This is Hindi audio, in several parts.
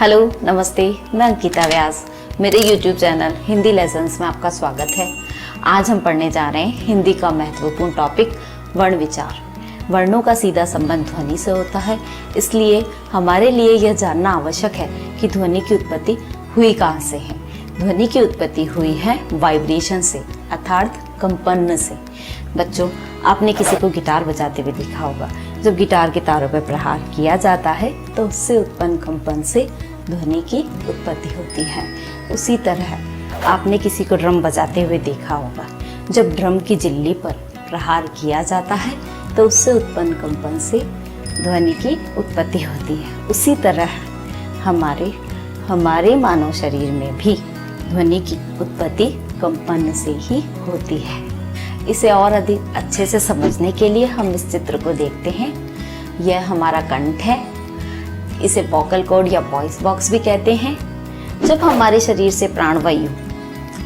हेलो नमस्ते, मैं अंकिता व्यास। मेरे YouTube चैनल हिंदी लेसन्स में आपका स्वागत है। आज हम पढ़ने जा रहे हैं हिंदी का महत्वपूर्ण टॉपिक वर्ण विचार। वर्णों का सीधा संबंध ध्वनि से होता है, इसलिए हमारे लिए यह जानना आवश्यक है कि ध्वनि की उत्पत्ति हुई कहाँ से है। ध्वनि की उत्पत्ति हुई है वाइब्रेशन से, अर्थात कंपन से। बच्चों, आपने किसी को गिटार बजाते हुए देखा होगा। जब गिटार के तारों पर प्रहार किया जाता है तो उससे उत्पन्न कंपन से ध्वनि की उत्पत्ति होती है। उसी तरह आपने किसी को ड्रम बजाते हुए देखा होगा। जब ड्रम की जिल्ली पर प्रहार किया जाता है तो उससे उत्पन्न कंपन से ध्वनि की उत्पत्ति होती है। उसी तरह हमारे मानव शरीर में भी ध्वनि की उत्पत्ति कंपन से ही होती है। इसे और अधिक अच्छे से समझने के लिए हम इस चित्र को देखते हैं। यह हमारा कंठ है। इसे वोकल कॉर्ड या वॉइस बॉक्स भी कहते हैं। जब हमारे शरीर से प्राणवायु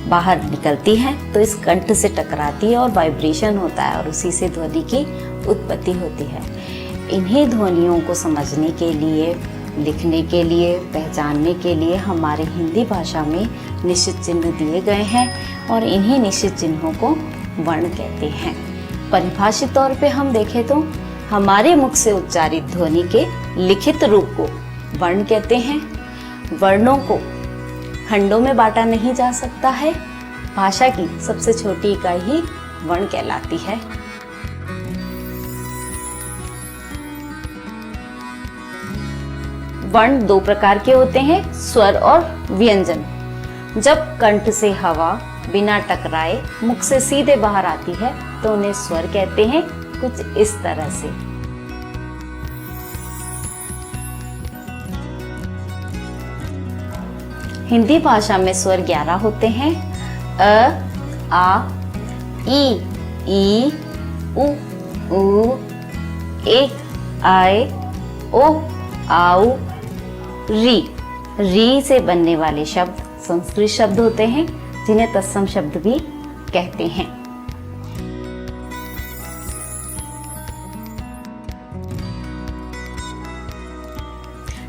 बाहर निकलती है तो इस कंठ से टकराती है और वाइब्रेशन होता है और उसी से ध्वनि की उत्पत्ति होती है। इन्हीं ध्वनियों को समझने के लिए, लिखने के लिए, पहचानने के लिए हमारे हिंदी भाषा में निश्चित चिन्ह दिए गए हैं और इन्हीं निश्चित चिन्हों को वर्ण कहते हैं। परिभाषित तौर पे हम देखें तो हमारे मुख से उच्चारित ध्वनि के लिखित रूप को वर्ण कहते हैं। वर्णों को खंडों में बांटा नहीं जा सकता है। भाषा की सबसे छोटी इकाई ही वर्ण कहलाती है। वर्ण दो प्रकार के होते हैं, स्वर और व्यंजन। जब कंठ से हवा बिना टकराए मुख से सीधे बाहर आती है तो उन्हें स्वर कहते हैं, कुछ इस तरह से। हिंदी भाषा में स्वर 11 होते हैं। अ, आ, ई, उ, ए, आए, ओ, आउ, री से बनने वाले शब्द संस्कृत शब्द होते हैं, जिन्हें तत्सम शब्द भी कहते हैं।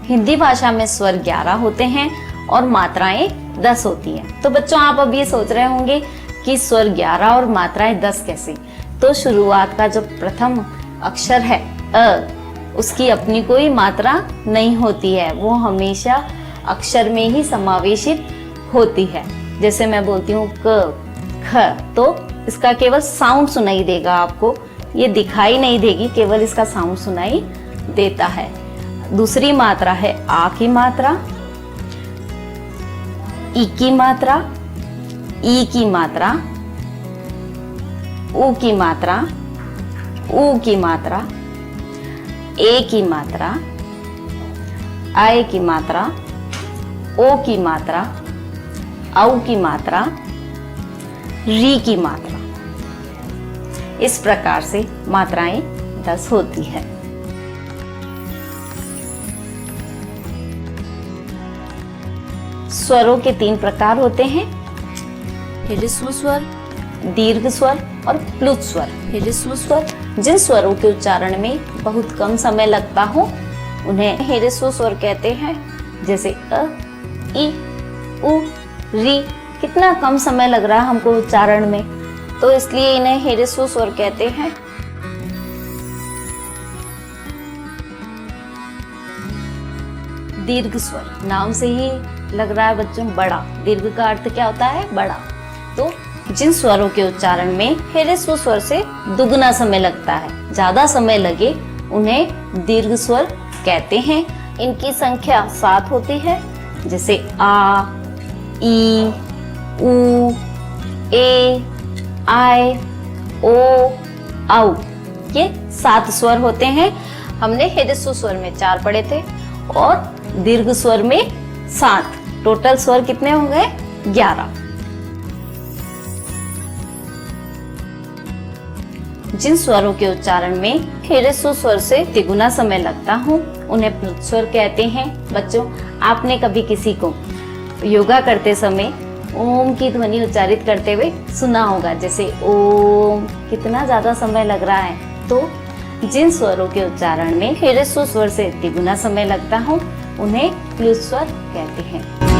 हिंदी भाषा में स्वर 11 होते हैं और मात्राएं 10 होती हैं। तो बच्चों, आप अब ये सोच रहे होंगे कि स्वर 11 और मात्राएं 10 कैसे। तो शुरुआत का जो प्रथम अक्षर है अ, उसकी अपनी कोई मात्रा नहीं होती है, वो हमेशा अक्षर में ही समावेशित होती है। जैसे मैं बोलती हूँ क, ख, तो इसका केवल साउंड सुनाई देगा आपको, ये दिखाई नहीं देगी, केवल इसका साउंड सुनाई देता है। दूसरी मात्रा है आ की मात्रा, ई की मात्रा, ई की मात्रा, उ की मात्रा, ऊ की मात्रा, ए की मात्रा, आए की मात्रा, ओ की मात्रा, औ की मात्रा, री की मात्रा। इस प्रकार से मात्राएं 10 होती है। स्वरों के 3 प्रकार होते हैं, ह्रस्व स्वर, दीर्घ स्वर और प्लुत स्वर। ह्रस्व स्वर जिन स्वरों के उच्चारण में बहुत कम समय लगता हो उन्हें ह्रस्व स्वर कहते हैं। जैसे अ, ई, उ, री। कितना कम समय लग रहा है हमको उच्चारण में, तो इसलिए इन्हें ह्रस्व स्वर कहते हैं। दीर्घ स्वर नाम से ही लग रहा है बच्चों बड़ा। दीर्घ का अर्थ क्या होता है? बड़ा। तो जिन स्वरों के उच्चारण में ह्रस्व स्वर से दुगना समय लगता है, ज्यादा समय लगे, उन्हें दीर्घ स्वर कहते हैं। इनकी संख्या 7 होती है। जैसे आ, ई, उ, ए, आए, ओ, औ। ये 7 स्वर होते हैं। हमने ह्रस्व स्वर में 4 पढ़े थे और दीर्घ स्वर में 7। टोटल स्वर कितने हो गए? 11। जिन स्वरों के उच्चारण में ह्रस्व स्वर से तिगुना समय लगता हो उन्हें प्लुत स्वर कहते हैं। बच्चों, आपने कभी किसी को योगा करते समय ओम की ध्वनि उच्चारित करते हुए सुना होगा। जैसे ओम, कितना ज्यादा समय लग रहा है। तो जिन स्वरों के उच्चारण में ह्रस्व स्वर से तिगुना समय लगता हो उन्हें क्लीट स्वर कहते हैं।